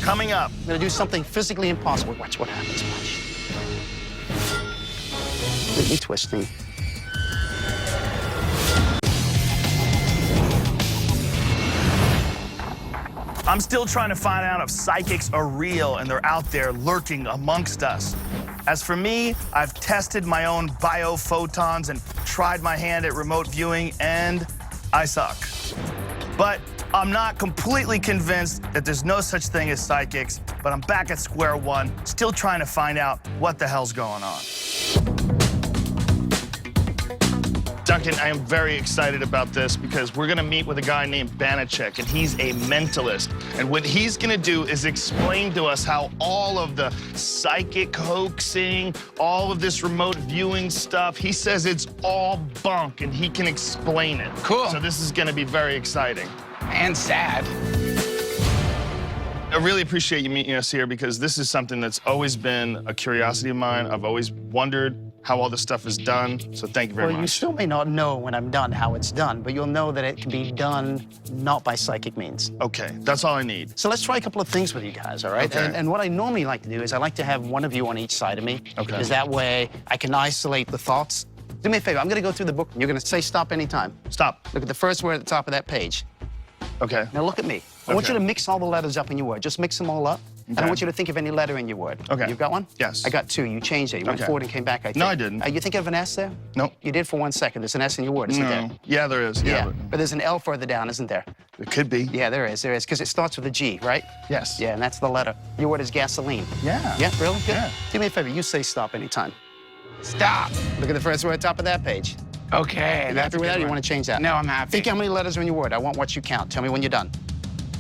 Coming up. I'm gonna do something physically impossible. Watch what happens, watch. Look at me twisting. I'm still trying to find out if psychics are real and they're out there lurking amongst us. As for me, I've tested my own biophotons and tried my hand at remote viewing, and I suck. But I'm not completely convinced that there's no such thing as psychics, but I'm back at square one, still trying to find out what the hell's going on. Duncan, I am very excited about this because we're gonna meet with a guy named Banachek, and he's a mentalist. And what he's gonna do is explain to us how all of the psychic hoaxing, all of this remote viewing stuff, he says it's all bunk, and he can explain it. Cool. So this is gonna be very exciting. And sad. I really appreciate you meeting us here because this is something that's always been a curiosity of mine. I've always wondered how all this stuff is done, so thank you very much. Well, you still may not know when I'm done how it's done, but you'll know that it can be done not by psychic means. Okay, that's all I need. So let's try a couple of things with you guys, all right? Okay. And what I normally like to do is I like to have one of you on each side of me. Okay. Because that way I can isolate the thoughts. Do me a favor, I'm gonna go through the book and you're gonna say stop anytime. Stop. Look at the first word at the top of that page. Okay. Now look at me. I want you Okay. to mix all the letters up in your word. Just mix them all up. And I Okay. want you to think of any letter in your word. Okay. You've got one? Yes. I got two. You changed it. You went Okay. forward and came back, I think. No, I didn't. You think of an S there? Nope. You did for 1 second. There's an S in your word, isn't there? No. Yeah, there is. Yeah. But there's an L further down, isn't there? It could be. Yeah, there is, because it starts with a G, right? Yes. Yeah, and that's the letter. Your word is gasoline. Yeah. Yeah, really? Good. Yeah. Do me a favor, you say stop anytime. Stop. Look at the first word at the top of that page. Okay. You that's happy a with good that, or you one. want to change that? No, I'm happy. Think how many letters are in your word. I want what you count. Tell me when you're done.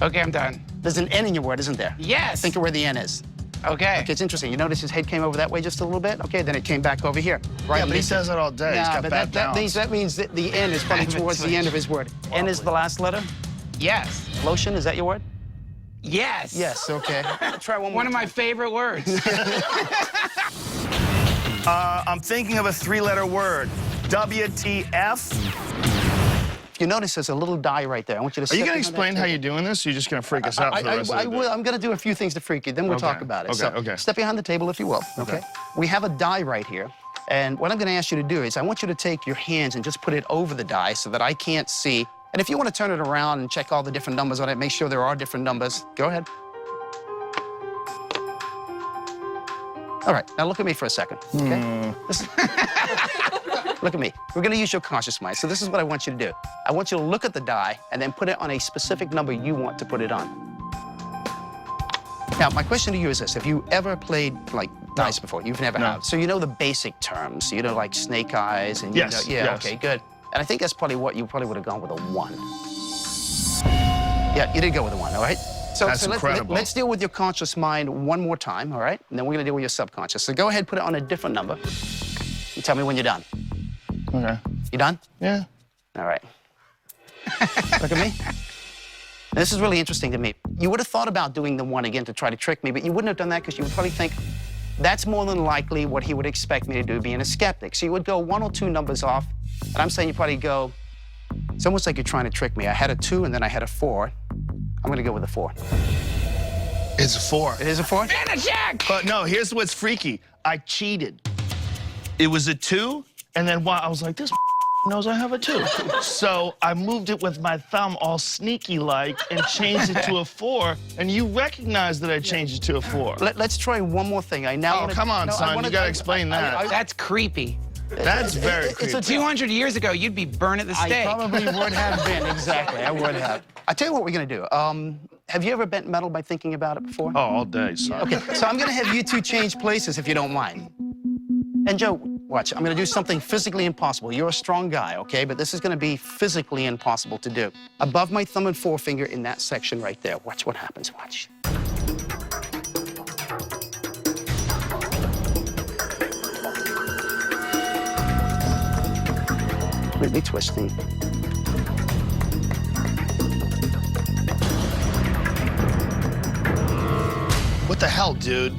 Okay, I'm done. There's an N in your word, isn't there? Yes. Think of where the N is. Okay. Okay, it's interesting. You notice his head came over that way just a little bit? Okay, then it came back over here. Right. Yeah, but he says that all day. He's Nah, got but bad that means that the N is probably towards the end of his word. N is the last letter? Yes. Lotion, is that your word? Yes. Yes, okay. Try one more. One of my favorite words. I'm thinking of a three-letter word. WTF. You notice there's a little die right there. I want you to Are you step gonna behind explain that how table. you're doing this, or are you just gonna freak us out for the rest of the day? will. I'm going to do a few things to freak you, then we'll Okay, talk about it. okay, So, okay. Step behind the table, if you will. Okay. We have a die right here, and what I'm going to ask you to do is I want you to take your hands and just put it over the die so that I can't see. And if you want to turn it around and check all the different numbers on it, make sure there are different numbers, go ahead. All right, now look at me for a second, okay? Look at me. We're going to use your conscious mind. So this is what I want you to do. I want you to look at the die and then put it on a specific number you want to put it on. Now, my question to you is this. Have you ever played, like, dice before? You've never No. have. So you know the basic terms. You know, like snake eyes and you Yes, know, yeah, yes. okay, good. And I think that's probably what you probably would have gone with a 1. Yeah, you did go with a 1, all right? So, That's incredible. Let's deal with your conscious mind one more time, all right? And then we're going to deal with your subconscious. So go ahead, put it on a different number. And tell me when you're done. Okay. You done? Yeah. All right. Look at me. This is really interesting to me. You would have thought about doing the 1 again to try to trick me, but you wouldn't have done that because you would probably think that's more than likely what he would expect me to do, being a skeptic. So you would go 1 or 2 numbers off, and I'm saying you probably go, it's almost like you're trying to trick me. I had a 2 and then I had a 4. I'm gonna go with a 4. It's a 4. It is a 4? Banachek! But no, here's what's freaky. I cheated. It was a 2, and then while I was like, this knows I have a 2. So I moved it with my thumb all sneaky-like and changed it to a 4, and you recognize that I changed it to a 4. Let's try one more thing. I now Oh, wanna- come on, no, I son, wanna- you gotta explain that. That's creepy. That's very it's creepy. a 200 years ago, you'd be burned at the I stake. probably would have been, exactly. I would have. I tell you what we're gonna do. Have you ever bent metal by thinking about it before? Oh, all day, son. Okay, so I'm gonna have you two change places if you don't mind. And Joe, watch, I'm gonna do something physically impossible. You're a strong guy, okay? But this is gonna be physically impossible to do. Above my thumb and forefinger in that section right there. Watch what happens, watch. Completely twisting. What the hell, dude?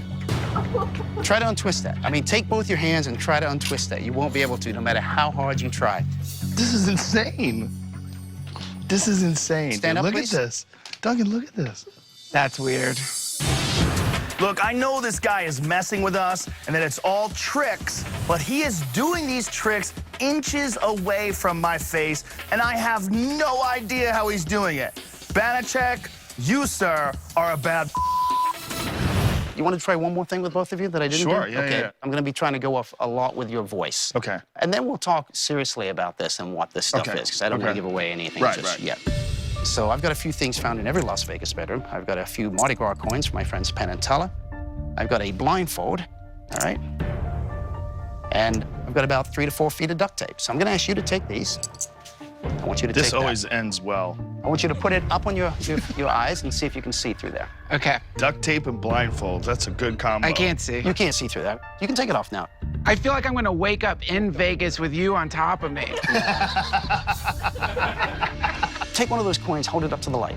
Try to untwist that. I mean, take both your hands and try to untwist that. You won't be able to, no matter how hard you try. This is insane. This is insane. Stand dude. up, Look please. at this. Duncan, look at this. That's weird. Look, I know this guy is messing with us and that it's all tricks, but he is doing these tricks inches away from my face, and I have no idea how he's doing it. Banachek, you, sir, are a bad. You want to try one more thing with both of you that I didn't do? Sure, yeah, okay. yeah. I'm going to be trying to go off a lot with your voice. Okay. And then we'll talk seriously about this and what this stuff is, because I don't want to give away anything just yet. So I've got a few things found in every Las Vegas bedroom. I've got a few Mardi Gras coins from my friends Penn and Teller. I've got a blindfold, all right? And I've got about 3 to 4 feet of duct tape. So I'm going to ask you to take these. I want you to take This that. always ends well. I want you to put it up on your eyes and see if you can see through there. Okay. Duct tape and blindfolds, that's a good combo. I can't see. You can't see through that. You can take it off now. I feel like I'm gonna wake up in Vegas with you on top of me. Take one of those coins, hold it up to the light.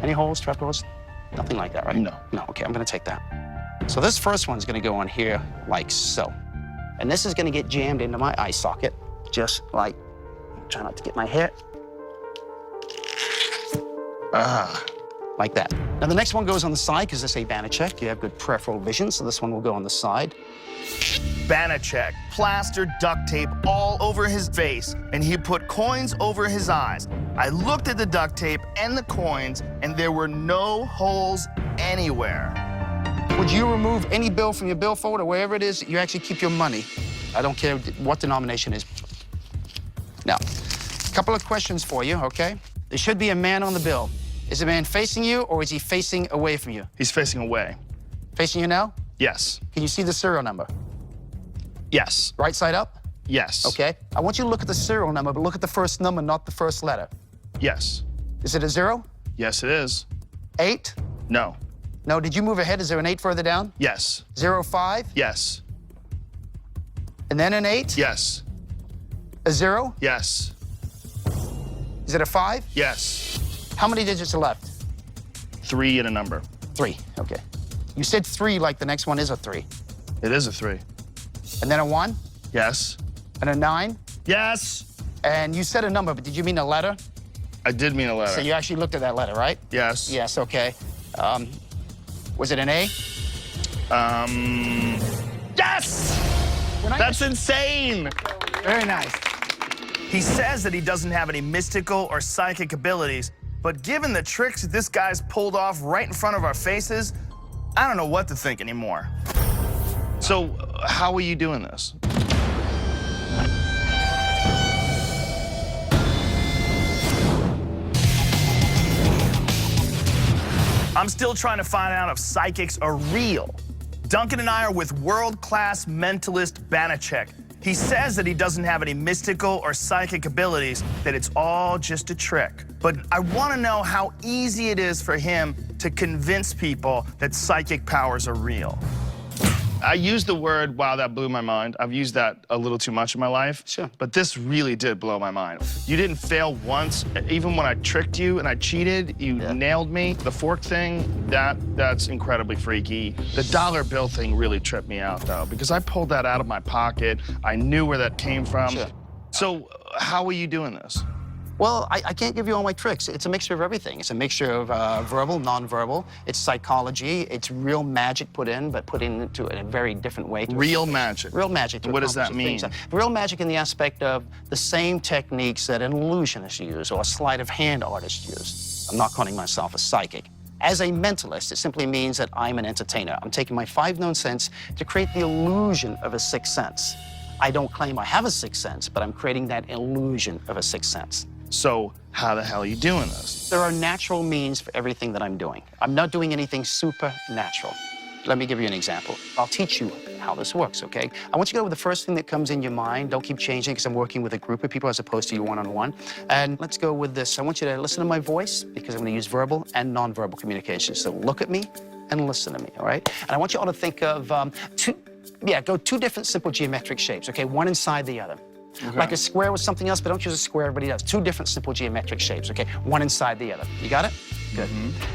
Any holes, trapdoors? Nothing like that, right? No. No, okay, I'm gonna take that. So this first one's gonna go on here like so. And this is gonna get jammed into my eye socket, just like, try not to get my hair. Like that. Now the next one goes on the side, because this is a Banachek. You have good peripheral vision, so this one will go on the side. Banachek plastered duct tape all over his face, and he put coins over his eyes. I looked at the duct tape and the coins, and there were no holes anywhere. Would you remove any bill from your billfold or wherever it is you actually keep your money? I don't care what denomination it is. Now, a couple of questions for you, okay? There should be a man on the bill. Is the man facing you, or is he facing away from you? He's facing away. Facing you now? Yes. Can you see the serial number? Yes. Right side up? Yes. Okay. I want you to look at the serial number, but look at the first number, not the first letter. Yes. Is it a 0? Yes, it is. 8? No. No, did you move ahead? Is there an 8 further down? Yes. 0, 5? Yes. And then an 8? Yes. A 0? Yes. Is it a 5? Yes. How many digits are left? 3 and a number. 3, okay. You said 3 like the next one is a 3. It is a 3. And then a 1? Yes. And a 9? Yes. And you said a number, but did you mean a letter? I did mean a letter. So you actually looked at that letter, right? Yes. Yes, okay. Was it an A? Yes! That's insane! Very nice. He says that he doesn't have any mystical or psychic abilities, but given the tricks that this guy's pulled off right in front of our faces, I don't know what to think anymore. So, how are you doing this? I'm still trying to find out if psychics are real. Duncan and I are with world-class mentalist Banachek. He says that he doesn't have any mystical or psychic abilities, that it's all just a trick. But I want to know how easy it is for him to convince people that psychic powers are real. I used the word, wow, that blew my mind. I've used that a little too much in my life. Sure. But this really did blow my mind. You didn't fail once. Even when I tricked you and I cheated, you nailed me. The fork thing, that's incredibly freaky. The dollar bill thing really tripped me out, though, because I pulled that out of my pocket. I knew where that came from. Sure. So how are you doing this? Well, I can't give you all my tricks. It's a mixture of everything. It's a mixture of verbal, nonverbal. It's psychology. It's real magic put in, but put into a very different way. Real magic. Real magic. To What does that accomplish mean? things. Real magic in the aspect of the same techniques that an illusionist uses or a sleight of hand artist uses. I'm not calling myself a psychic. As a mentalist, it simply means that I'm an entertainer. I'm taking my 5 known sense to create the illusion of a sixth sense. I don't claim I have a sixth sense, but I'm creating that illusion of a sixth sense. So how the hell are you doing this? There are natural means for everything that I'm doing. I'm not doing anything supernatural. Let me give you an example. I'll teach you how this works, okay? I want you to go with the first thing that comes in your mind. Don't keep changing, because I'm working with a group of people as opposed to you one-on-one. And let's go with this. I want you to listen to my voice, because I'm going to use verbal and nonverbal communication. So look at me and listen to me, all right? And I want you all to think of go 2 different simple geometric shapes, okay? One inside the other. Okay. Like a square with something else, but don't use a square, everybody does. 2 different simple geometric shapes, okay? One inside the other. You got it? Good.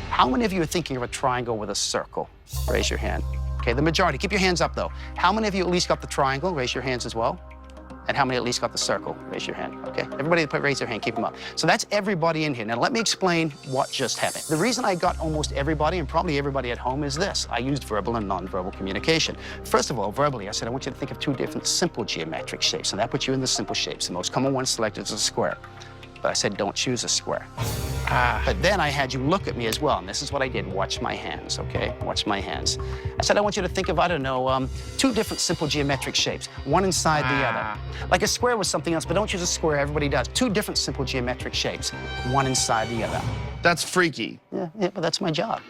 How many of you are thinking of a triangle with a circle? Raise your hand. Okay, the majority. Keep your hands up, though. How many of you at least got the triangle? Raise your hands as well. And how many at least got the circle? Raise your hand, okay? Everybody that raise their hand, keep them up. So that's everybody in here. Now let me explain what just happened. The reason I got almost everybody, and probably everybody at home, is this. I used verbal and nonverbal communication. First of all, verbally, I said, I want you to think of two different simple geometric shapes, and that puts you in the simple shapes. The most common one selected is a square. But I said, don't choose a square. But then I had you look at me as well, and this is what I did. Watch my hands, okay? Watch my hands. I said, I want you to think of, I don't know, two different simple geometric shapes, one inside the other. Like a square was something else, but don't choose a square, everybody does. Two different simple geometric shapes, one inside the other. That's freaky. Yeah, but that's my job.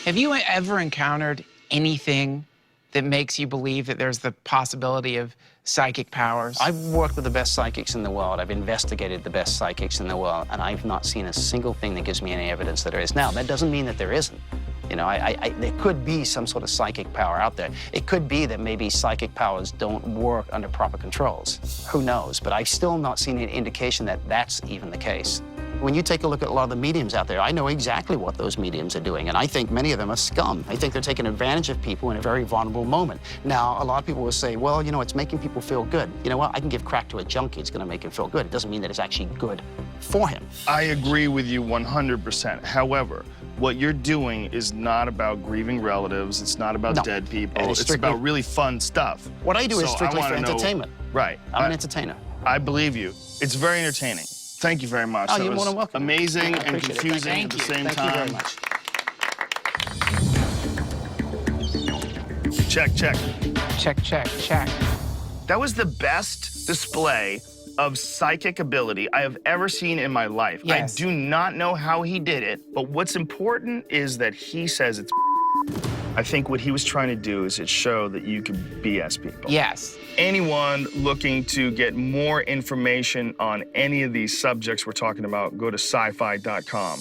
Have you ever encountered anything that makes you believe that there's the possibility of psychic powers? I've worked with the best psychics in the world. I've investigated the best psychics in the world, and I've not seen a single thing that gives me any evidence that there is. Now, that doesn't mean that there isn't. You know, there could be some sort of psychic power out there. It could be that maybe psychic powers don't work under proper controls. Who knows? But I've still not seen any indication that that's even the case. When you take a look at a lot of the mediums out there, I know exactly what those mediums are doing, and I think many of them are scum. I think they're taking advantage of people in a very vulnerable moment. Now, a lot of people will say, well, you know, it's making people feel good. You know what? I can give crack to a junkie. It's going to make him feel good. It doesn't mean that it's actually good for him. I agree with you 100%. However, what you're doing is not about grieving relatives. It's not about dead people. It's about really fun stuff. What I do is strictly for entertainment. Right. I'm an entertainer. I believe you. It's very entertaining. Thank you very much. Oh, you're more than welcome. Amazing and confusing at the same time. Thank you very much. Check, check. Check, check, check. That was the best display of psychic ability I have ever seen in my life. Yes. I do not know how he did it, but what's important is that he says it's I think what he was trying to do is show that you can BS people. Yes. Anyone looking to get more information on any of these subjects we're talking about, go to sci-fi.com.